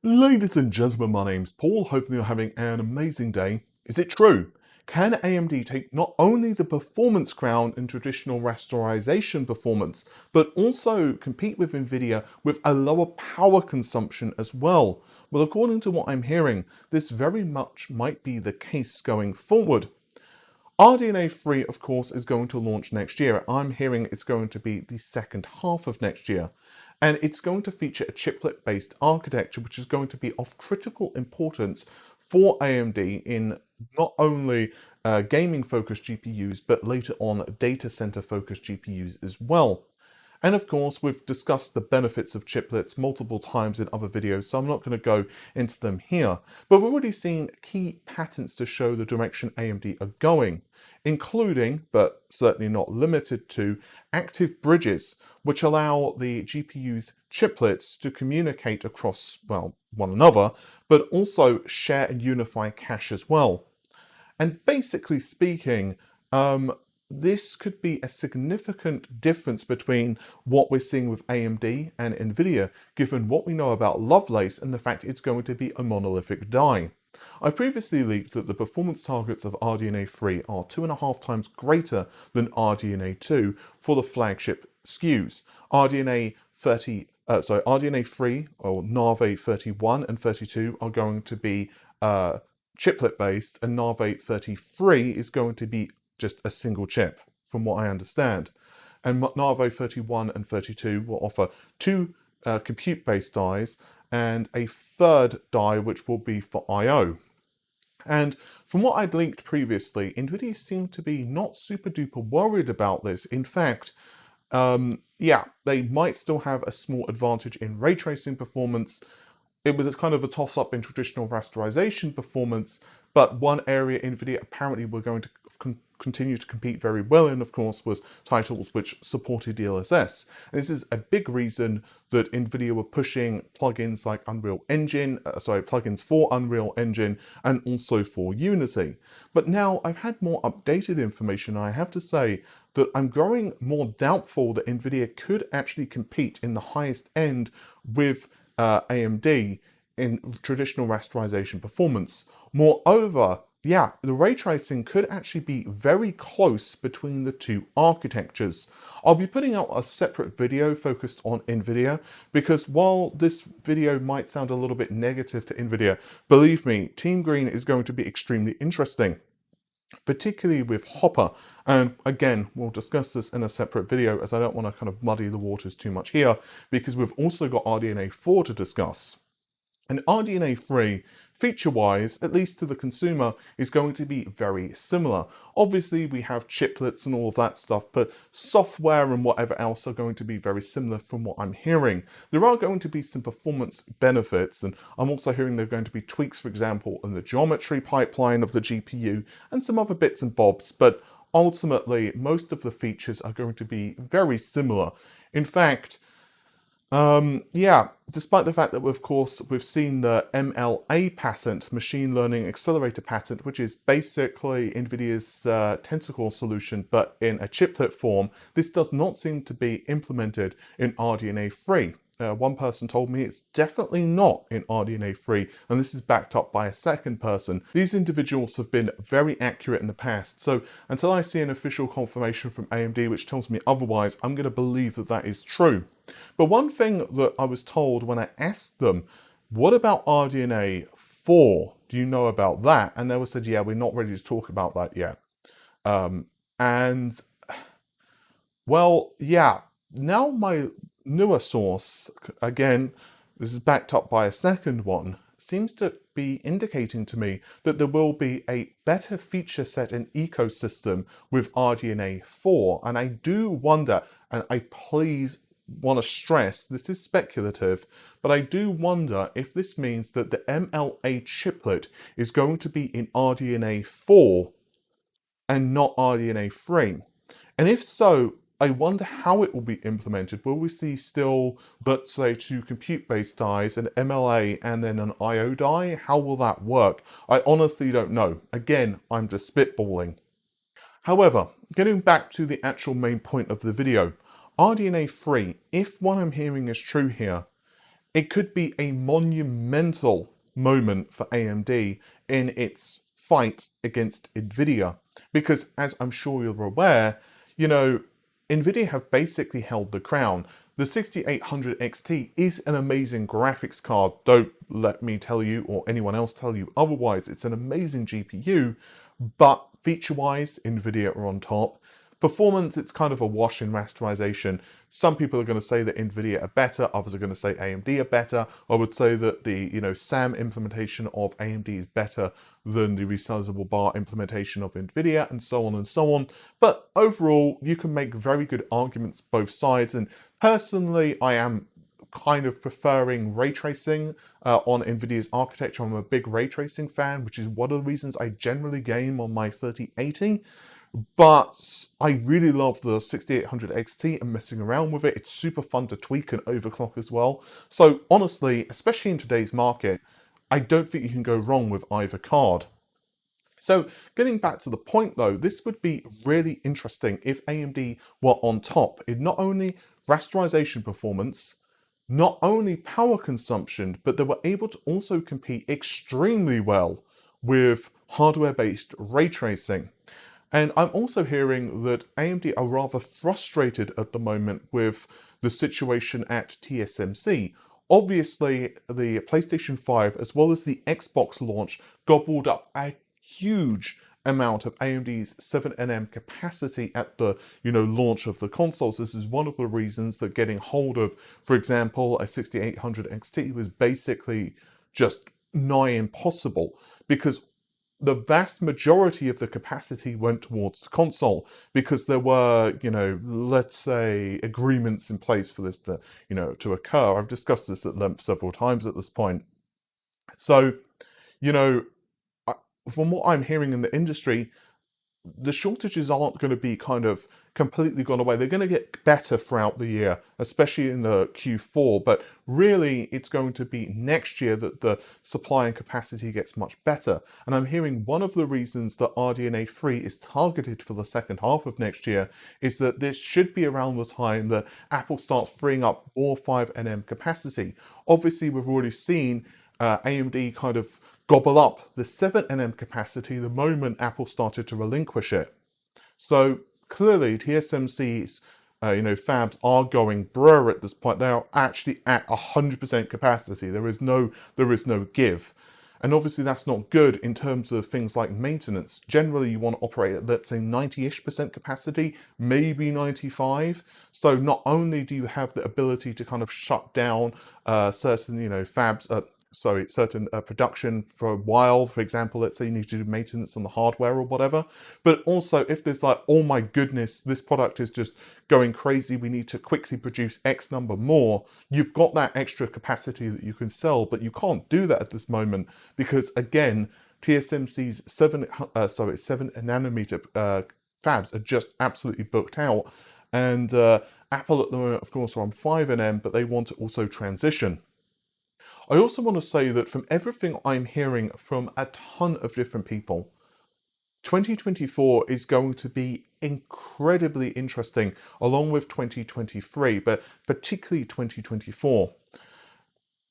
Ladies and gentlemen, my name's Paul. Hopefully you're having an amazing day. Is it true? Can AMD take not only the performance crown in traditional rasterization performance, but also compete with Nvidia with a lower power consumption as well? Well, according to what I'm hearing, this very much might be the case going forward. RDNA 3, of course, is going to launch next year. I'm hearing it's going to be the second half of next year. And it's going to feature a chiplet-based architecture, which is going to be of critical importance for AMD in not only gaming-focused GPUs, but later on data center-focused GPUs as well. And of course, we've discussed the benefits of chiplets multiple times in other videos, so I'm not going to go into them here. But we've already seen key patents to show the direction AMD are going, including, but certainly not limited to, active bridges, which allow the GPU's chiplets to communicate across, well, one another, but also share and unify cache as well. And basically speaking, this could be a significant difference between what we're seeing with AMD and Nvidia, given what we know about Lovelace and the fact it's going to be a monolithic die. I've previously leaked that the performance targets of RDNA 3 are 2.5 times greater than RDNA 2 for the flagship SKUs. RDNA 3 or Nave 31 and 32 are going to be chiplet based, and Nave 33 is going to be just a single chip, from what I understand. And Nave 31 and 32 will offer two compute-based dies and a third die which will be for I/O. And from what I'd linked previously, Nvidia seemed to be not super duper worried about this. In fact, yeah, they might still have a small advantage in ray tracing performance. It was a kind of a toss-up in traditional rasterization performance, but one area Nvidia apparently were going to continue to compete very well in, of course, was titles which supported DLSS. And this is a big reason that Nvidia were pushing plugins like plugins for Unreal Engine and also for Unity. But now I've had more updated information, and I have to say that I'm growing more doubtful that Nvidia could actually compete in the highest end with AMD in traditional rasterization performance. Moreover, yeah, the ray tracing could actually be very close between the two architectures. I'll be putting out a separate video focused on Nvidia, because while this video might sound a little bit negative to Nvidia, believe me, Team Green is going to be extremely interesting, particularly with Hopper. And again, we'll discuss this in a separate video, as I don't want to kind of muddy the waters too much here, because we've also got RDNA 4 to discuss. And RDNA 3, feature-wise, at least to the consumer, is going to be very similar. Obviously, we have chiplets and all of that stuff, but software and whatever else are going to be very similar from what I'm hearing. There are going to be some performance benefits, and I'm also hearing there are going to be tweaks, for example, in the geometry pipeline of the GPU and some other bits and bobs, but ultimately, most of the features are going to be very similar. In fact, yeah, despite the fact that, of course, we've seen the MLA patent, Machine Learning Accelerator patent, which is basically NVIDIA's Tensor solution, but in a chiplet form, this does not seem to be implemented in RDNA 3. One person told me it's definitely not in RDNA 3, and this is backed up by a second person. These individuals have been very accurate in the past, so until I see an official confirmation from AMD which tells me otherwise, I'm going to believe that that is true. But one thing that I was told when I asked them, what about RDNA 4? Do you know about that? And they were said, yeah, we're not ready to talk about that yet. And, well, yeah, now my newer source, again, this is backed up by a second one, seems to be indicating to me that there will be a better feature set and ecosystem with RDNA 4. And I do wonder, and I please want to stress, this is speculative, but I do wonder if this means that the MLA chiplet is going to be in RDNA 4 and not RDNA 3. And if so, I wonder how it will be implemented. Will we see still, let's say, two compute-based dies, an MLA and then an I/O die? How will that work? I honestly don't know. Again, I'm just spitballing. However, getting back to the actual main point of the video, RDNA 3, if what I'm hearing is true here, it could be a monumental moment for AMD in its fight against Nvidia. Because as I'm sure you're aware, you know, Nvidia have basically held the crown. The 6800 XT is an amazing graphics card. Don't let me tell you or anyone else tell you otherwise. It's an amazing GPU, but feature-wise, Nvidia are on top. Performance, it's kind of a wash in rasterization. Some people are going to say that Nvidia are better, others are going to say AMD are better. I would say that the SAM implementation of AMD is better than the resizable bar implementation of Nvidia, and so on and so on. But overall, you can make very good arguments both sides, and personally, I am kind of preferring ray tracing on Nvidia's architecture. I'm a big ray tracing fan, which is one of the reasons I generally game on my 3080. But I really love the 6800 XT and messing around with it. It's super fun to tweak and overclock as well. So honestly, especially in today's market, I don't think you can go wrong with either card. So getting back to the point though, this would be really interesting if AMD were on top in not only rasterization performance, not only power consumption, but they were able to also compete extremely well with hardware-based ray tracing. And I'm also hearing that AMD are rather frustrated at the moment with the situation at TSMC. Obviously, the PlayStation 5 as well as the Xbox launch gobbled up a huge amount of AMD's 7nm capacity at the launch of the consoles. This is one of the reasons that getting hold of, for example, a 6800 XT was basically just nigh impossible, because the vast majority of the capacity went towards the console, because there were, let's say, agreements in place for this to occur. I've discussed this at length several times at this point. So, you know, from what I'm hearing in the industry, the shortages aren't going to be kind of completely gone away. They're going to get better throughout the year, especially in the Q4, but really it's going to be next year that the supply and capacity gets much better. And I'm hearing one of the reasons that RDNA 3 is targeted for the second half of next year is that this should be around the time that Apple starts freeing up more 5nm capacity. Obviously, we've already seen AMD kind of gobble up the 7nm capacity the moment Apple started to relinquish it. So clearly TSMC's fabs are going brr at this point. They are actually at 100% capacity. There is no give. And obviously that's not good in terms of things like maintenance. Generally you want to operate at, let's say, 90-ish% capacity, maybe 95. So not only do you have the ability to kind of shut down certain fabs, certain production for a while, for example, let's say you need to do maintenance on the hardware or whatever, but also if there's like, oh my goodness, this product is just going crazy, we need to quickly produce X number more, you've got that extra capacity that you can sell, but you can't do that at this moment because, again, TSMC's 7 nanometer fabs are just absolutely booked out, and Apple at the moment, of course, are on 5nm, but they want to also transition. I also want to say that from everything I'm hearing from a ton of different people, 2024 is going to be incredibly interesting, along with 2023, but particularly 2024.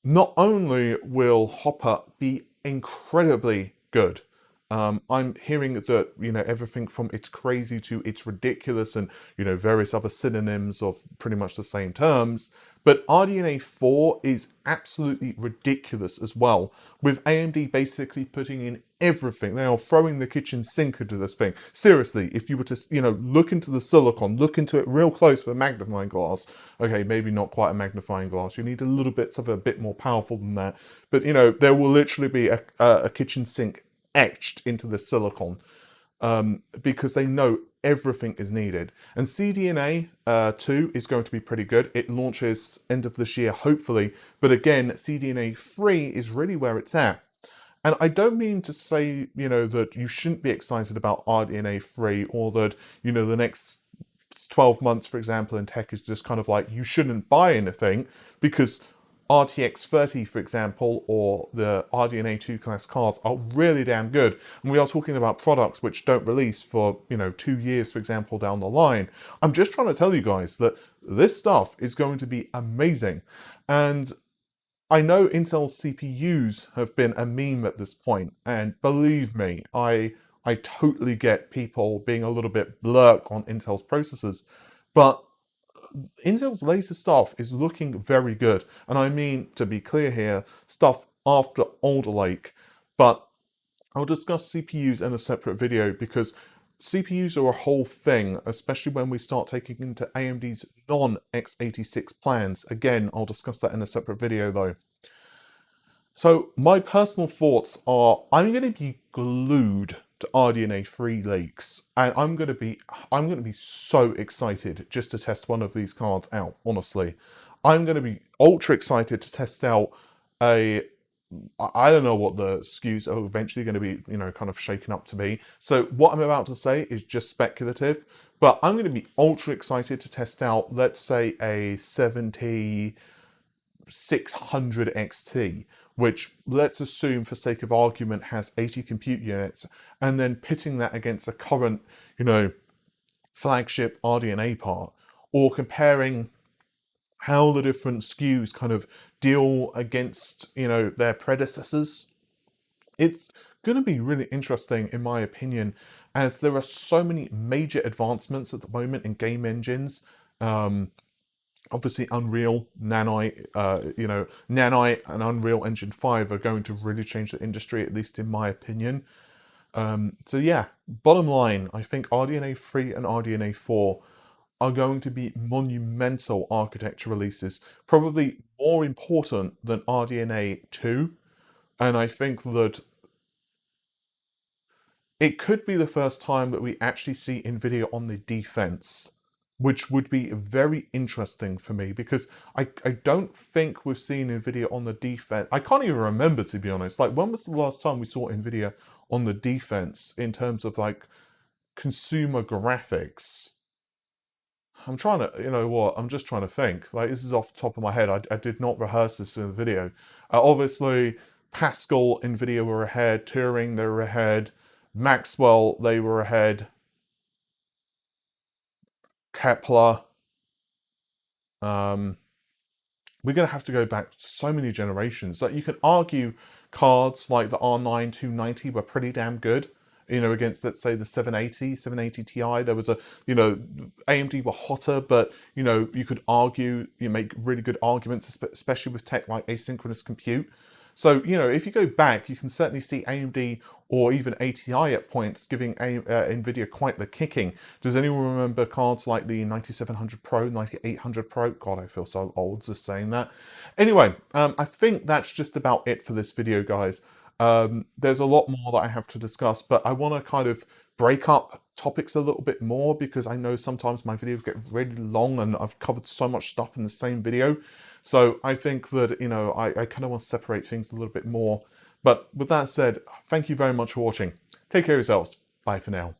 Not only will Hopper be incredibly good, I'm hearing that, everything from it's crazy to it's ridiculous and, various other synonyms of pretty much the same terms. But RDNA 4 is absolutely ridiculous as well, with AMD basically putting in everything. They are throwing the kitchen sink into this thing. Seriously, if you were to, look into the silicon, look into it real close with a magnifying glass. Okay, maybe not quite a magnifying glass. You need a little bit of a bit more powerful than that. But, there will literally be a kitchen sink etched into the silicon, because they know everything is needed. And CDNA 2 is going to be pretty good. It launches end of this year, hopefully. But again, CDNA 3 is really where it's at. And I don't mean to say, that you shouldn't be excited about RDNA 3, or that, the next 12 months, for example, in tech is just kind of like, you shouldn't buy anything, because RTX 30, for example, or the RDNA 2 class cards are really damn good. And we are talking about products which don't release for, 2 years, for example, down the line. I'm just trying to tell you guys that this stuff is going to be amazing. And I know Intel's CPUs have been a meme at this point, and believe me, I totally get people being a little bit blurk on Intel's processors, but Intel's latest stuff is looking very good. And I mean, to be clear here, stuff after Alder Lake, but I'll discuss CPUs in a separate video because CPUs are a whole thing, especially when we start taking into AMD's non-x86 plans. Again, I'll discuss that in a separate video though. So my personal thoughts are I'm going to be glued to RDNA 3 leaks, and I'm going to be so excited just to test one of these cards out, honestly. I'm going to be ultra excited to test out a I don't know what the SKUs are eventually going to be, kind of shaken up to be. So what I'm about to say is just speculative, but I'm going to be ultra excited to test out, let's say, a 7600 XT, which let's assume for sake of argument has 80 compute units, and then pitting that against a current, flagship RDNA part, or comparing how the different SKUs kind of deal against, their predecessors. It's going to be really interesting, in my opinion, as there are so many major advancements at the moment in game engines. Obviously, Unreal, Nanite, Nanite and Unreal Engine 5 are going to really change the industry, at least in my opinion. So yeah, bottom line, I think RDNA 3 and RDNA 4 are going to be monumental architecture releases, probably more important than RDNA 2. And I think that it could be the first time that we actually see Nvidia on the defense, which would be very interesting for me because I don't think we've seen Nvidia on the defense. I can't even remember, to be honest. Like, when was the last time we saw Nvidia on the defense in terms of like consumer graphics? I'm trying to, I'm just trying to think. Like, this is off the top of my head. I did not rehearse this in the video. Obviously, Pascal, Nvidia were ahead. Turing, they were ahead. Maxwell, they were ahead. Kepler. We're going to have to go back so many generations. Like, you can argue cards like the R9 290 were pretty damn good. Against, let's say, the 780 Ti, there was AMD were hotter, but, you could argue, you make really good arguments, especially with tech like asynchronous compute. So, if you go back, you can certainly see AMD or even ATI at points giving Nvidia quite the kicking. Does anyone remember cards like the 9700 Pro, 9800 Pro? God, I feel so old just saying that. Anyway, I think that's just about it for this video, guys. There's a lot more that I have to discuss, but I want to kind of break up topics a little bit more because I know sometimes my videos get really long and I've covered so much stuff in the same video. So I think that, I kind of want to separate things a little bit more. But with that said, thank you very much for watching. Take care of yourselves. Bye for now.